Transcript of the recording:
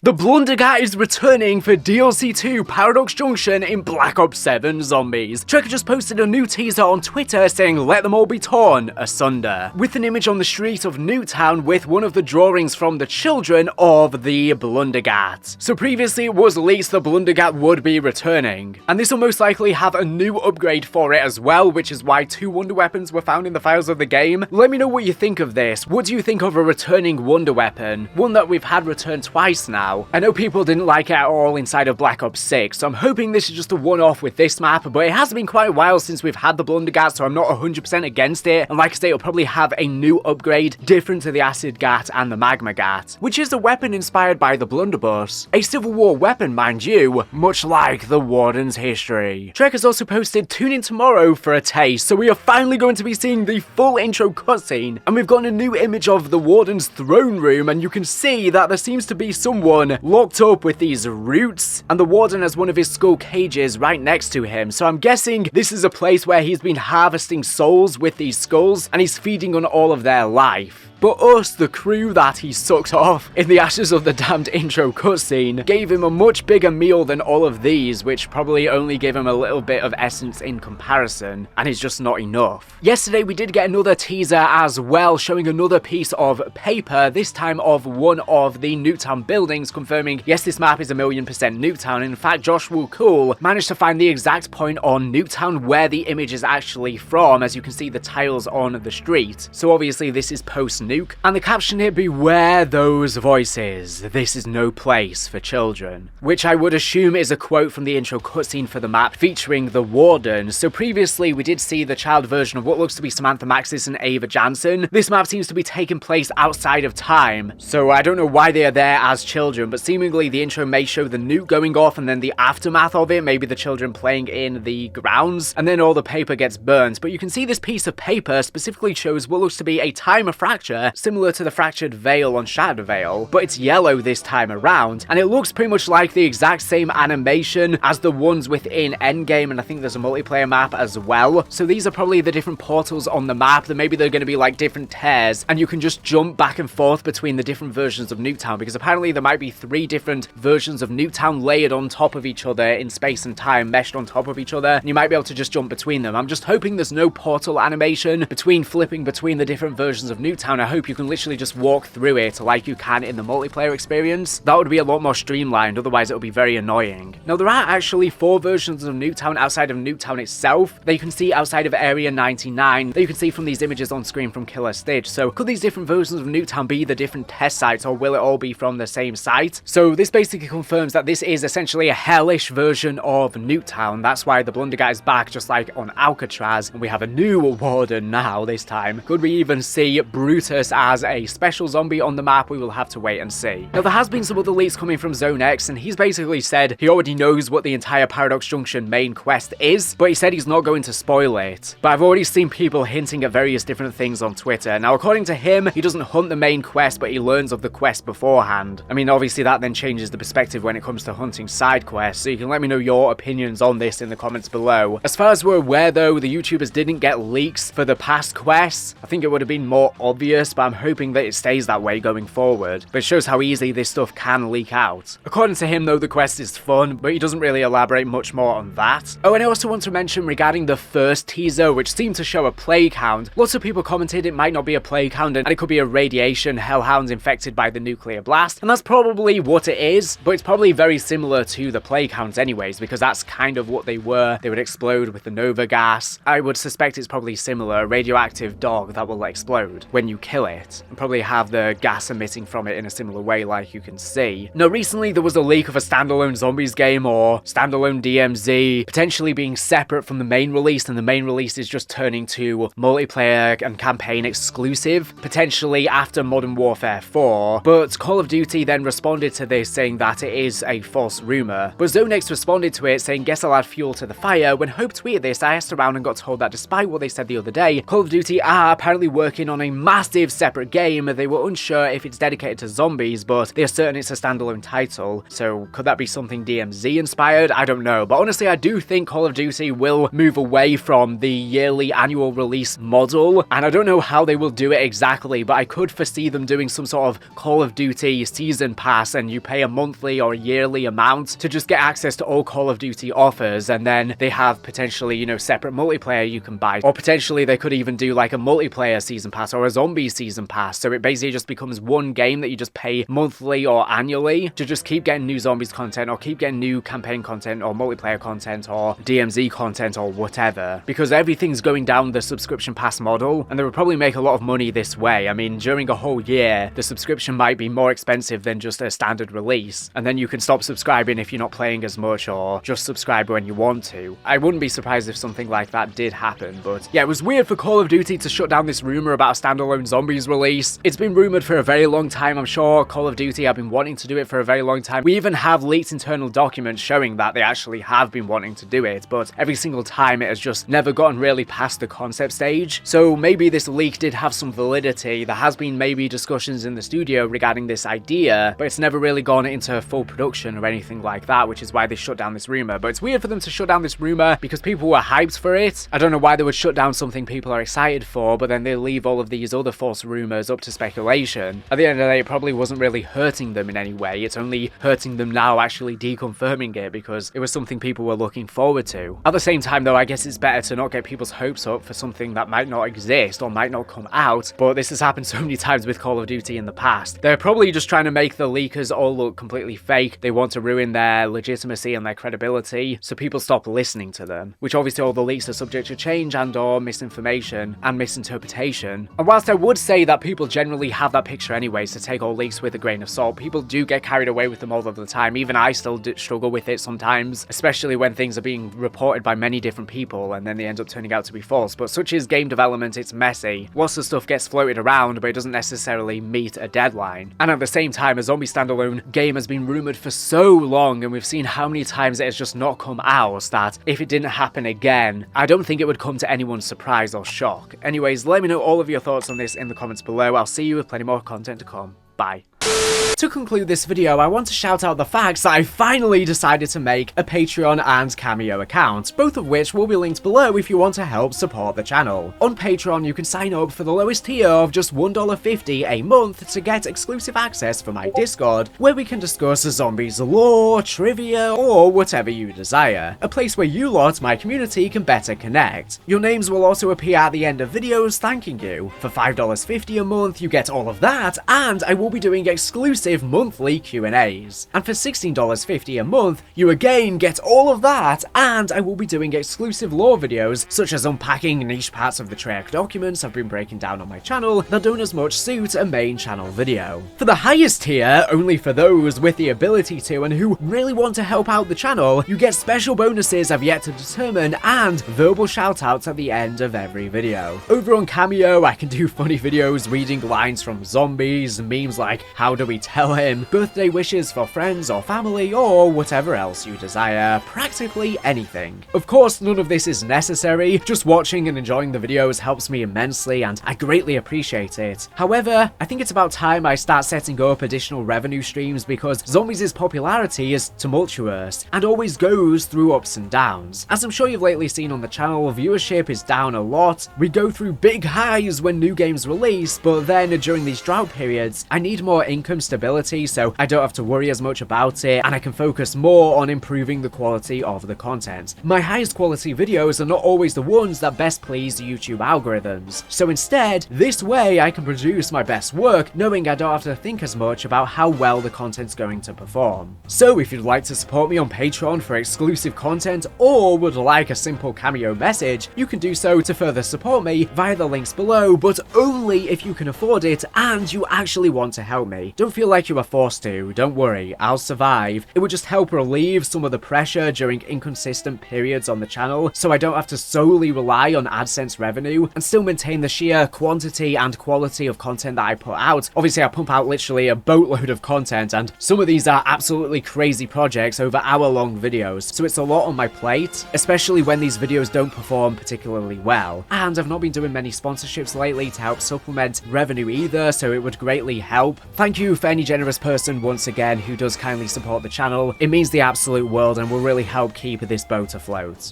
The Blundergat is returning for DLC 2 Paradox Junction in Black Ops 7 Zombies. Treyarch just posted a new teaser on Twitter saying let them all be torn asunder, with an image on the street of Nuketown with one of the drawings from the children of the Blundergat. So previously it was leaked the Blundergat would be returning, and this will most likely have a new upgrade for it as well, which is why 2 wonder weapons were found in the files of the game. Let me know what you think of this. What do you think of a returning wonder weapon? One that we've had return twice now. I know people didn't like it at all inside of Black Ops 6, so I'm hoping this is just a one-off with this map, but it has been quite a while since we've had the Blundergat, so I'm not 100% against it, and like I say, it'll probably have a new upgrade different to the Acid Gat and the Magma Gat, which is a weapon inspired by the Blunderbuss, a Civil War weapon, mind you, much like the Warden's history. Treyarch has also posted tune in tomorrow for a taste, so we are finally going to be seeing the full intro cutscene, and we've gotten a new image of the Warden's throne room, and you can see that there seems to be someone locked up with these roots, and the Warden has one of his skull cages right next to him, so I'm guessing this is a place where he's been harvesting souls with these skulls, and he's feeding on all of their life. But us, the crew that he sucked off in the ashes of the damned intro cutscene, gave him a much bigger meal than all of these, which probably only gave him a little bit of essence in comparison, and is just not enough. Yesterday we did get another teaser as well, showing another piece of paper, this time of one of the Nuketown buildings, confirming, yes, this map is 1,000,000% Nuketown. In fact, Josh Cool managed to find the exact point on Nuketown where the image is actually from, as you can see the tiles on the street. So obviously this is post-nuke, and the caption here, beware those voices, this is no place for children, which I would assume is a quote from the intro cutscene for the map featuring the Warden. So previously we did see the child version of what looks to be Samantha Maxis and Ava Jansen. This map seems to be taking place outside of time, so I don't know why they are there as children, but seemingly the intro may show the nuke going off and then the aftermath of it, maybe the children playing in the grounds, and then all the paper gets burnt. But you can see this piece of paper specifically shows what looks to be a timer fracture, similar to the fractured veil on Shattered Veil, but it's yellow this time around, and it looks pretty much like the exact same animation as the ones within Endgame, and I think there's a multiplayer map as well. So these are probably the different portals on the map, that maybe they're going to be like different tears, and you can just jump back and forth between the different versions of Nuketown, because apparently there might be 3 different versions of Nuketown layered on top of each other in space and time, meshed on top of each other, and you might be able to just jump between them. I'm just hoping there's no portal animation between flipping between the different versions of Nuketown. I hope you can literally just walk through it like you can in the multiplayer experience. That would be a lot more streamlined, otherwise it would be very annoying. Now there are actually 4 versions of Nuketown outside of Nuketown itself that you can see outside of Area 99 that you can see from these images on screen from Killer Stitch. So could these different versions of Nuketown be the different test sites, or will it all be from the same site? So this basically confirms that this is essentially a hellish version of Nuketown. That's why the Blundergat is back, just like on Alcatraz, and we have a new Warden now this time. Could we even see Brutus as a special zombie on the map? We will have to wait and see. Now there has been some other leaks coming from Zone X, and he's basically said he already knows what the entire Paradox Junction main quest is, but he said he's not going to spoil it. But I've already seen people hinting at various different things on Twitter. Now according to him, he doesn't hunt the main quest, but he learns of the quest beforehand. I mean, obviously that then changes the perspective when it comes to hunting side quests, so you can let me know your opinions on this in the comments below. As far as we're aware though, the YouTubers didn't get leaks for the past quests. I think it would have been more obvious, but I'm hoping that it stays that way going forward. But it shows how easy this stuff can leak out. According to him though, the quest is fun, but he doesn't really elaborate much more on that. Oh, and I also want to mention regarding the first teaser, which seemed to show a plague hound. Lots of people commented it might not be a plague hound, and it could be a radiation hellhound infected by the nuclear blast, and that's probably what it is, but it's probably very similar to the plague hounds anyways, because that's kind of what they were. They would explode with the nova gas. I would suspect it's probably similar, a radioactive dog that will explode when you kill it, and probably have the gas emitting from it in a similar way like you can see. Now recently there was a leak of a Standalone Zombies Game, or Standalone DMZ, potentially being separate from the main release, and the main release is just turning to multiplayer and campaign exclusive, potentially after Modern Warfare 4, but Call of Duty then responded to this saying that it is a false rumor. But Zone X responded to it saying, guess I'll add fuel to the fire. When Hope tweeted this, I asked around and got told that despite what they said the other day, Call of Duty are apparently working on a massive massive separate game. They were unsure if it's dedicated to zombies, but they are certain it's a standalone title. So could that be something DMZ inspired? I don't know. But honestly, I do think Call of Duty will move away from the yearly annual release model, and I don't know how they will do it exactly, but I could foresee them doing some sort of Call of Duty season pass, and you pay a monthly or a yearly amount to just get access to all Call of Duty offers, and then they have potentially, you know, separate multiplayer you can buy, or potentially they could even do like a multiplayer season pass or a zombie season pass, so it basically just becomes one game that you just pay monthly or annually to just keep getting new zombies content, or keep getting new campaign content, or multiplayer content, or DMZ content, or whatever, because everything's going down the subscription pass model, and they would probably make a lot of money this way. I mean, during a whole year, the subscription might be more expensive than just a standard release, and then you can stop subscribing if you're not playing as much, or just subscribe when you want to. I wouldn't be surprised if something like that did happen, but yeah, it was weird for Call of Duty to shut down this rumor about a standalone zombies release. It's been rumored for a very long time. I'm sure Call of Duty have been wanting to do it for a very long time. We even have leaked internal documents showing that they actually have been wanting to do it, but every single time it has just never gotten really past the concept stage. So maybe this leak did have some validity. There has been maybe discussions in the studio regarding this idea, but it's never really gone into full production or anything like that, which is why they shut down this rumor. But it's weird for them to shut down this rumor because people were hyped for it. I don't know why they would shut down something people are excited for, but then they leave all of these other false rumors up to speculation. At the end of the day, it probably wasn't really hurting them in any way. It's only hurting them now actually deconfirming it, because it was something people were looking forward to. At the same time though, I guess it's better to not get people's hopes up for something that might not exist or might not come out, but this has happened so many times with Call of Duty in the past. They're probably just trying to make the leakers all look completely fake. They want to ruin their legitimacy and their credibility, so people stop listening to them, which obviously all the leaks are subject to change and or misinformation and misinterpretation. And whilst I would say that people generally have that picture anyways, to take all leaks with a grain of salt, people do get carried away with them all of the time. Even I still struggle with it sometimes, especially when things are being reported by many different people and then they end up turning out to be false. But such is game development, it's messy. Lots of stuff gets floated around, but it doesn't necessarily meet a deadline. And at the same time, a zombie standalone game has been rumored for so long, and we've seen how many times it has just not come out, that if it didn't happen again, I don't think it would come to anyone's surprise or shock. Anyways, let me know all of your thoughts on this in the comments below. I'll see you with plenty more content to come. Bye. To conclude this video, I want to shout out the fact that I finally decided to make a Patreon and Cameo account, both of which will be linked below if you want to help support the channel. On Patreon, you can sign up for the lowest tier of just $1.50 a month to get exclusive access for my Discord, where we can discuss zombies lore, trivia, or whatever you desire. A place where you lot, my community, can better connect. Your names will also appear at the end of videos thanking you. For $5.50 a month, you get all of that, and I will be doing exclusive monthly Q&As. And for $16.50 a month, you again get all of that, and I will be doing exclusive lore videos, such as unpacking niche parts of the Treyarch documents I've been breaking down on my channel that don't as much suit a main channel video. For the highest tier, only for those with the ability to and who really want to help out the channel, you get special bonuses I've yet to determine and verbal shoutouts at the end of every video. Over on Cameo, I can do funny videos reading lines from zombies, memes like "How do we tell him?", birthday wishes for friends or family, or whatever else you desire, practically anything. Of course, none of this is necessary, just watching and enjoying the videos helps me immensely and I greatly appreciate it. However, I think it's about time I start setting up additional revenue streams because Zombies' popularity is tumultuous and always goes through ups and downs. As I'm sure you've lately seen on the channel, viewership is down a lot. We go through big highs when new games release, but then during these drought periods, I need more income stability so I don't have to worry as much about it and I can focus more on improving the quality of the content. My highest quality videos are not always the ones that best please YouTube algorithms, so instead, this way I can produce my best work knowing I don't have to think as much about how well the content's going to perform. So if you'd like to support me on Patreon for exclusive content or would like a simple Cameo message, you can do so to further support me via the links below, but only if you can afford it and you actually want to help me. Don't feel like like you are forced to, don't worry, I'll survive. It would just help relieve some of the pressure during inconsistent periods on the channel, so I don't have to solely rely on AdSense revenue, and still maintain the sheer quantity and quality of content that I put out. Obviously, I pump out literally a boatload of content, and some of these are absolutely crazy projects over hour-long videos, so it's a lot on my plate, especially when these videos don't perform particularly well. And I've not been doing many sponsorships lately to help supplement revenue either, so it would greatly help. Thank you for any generous person once again who does kindly support the channel. It means the absolute world and will really help keep this boat afloat.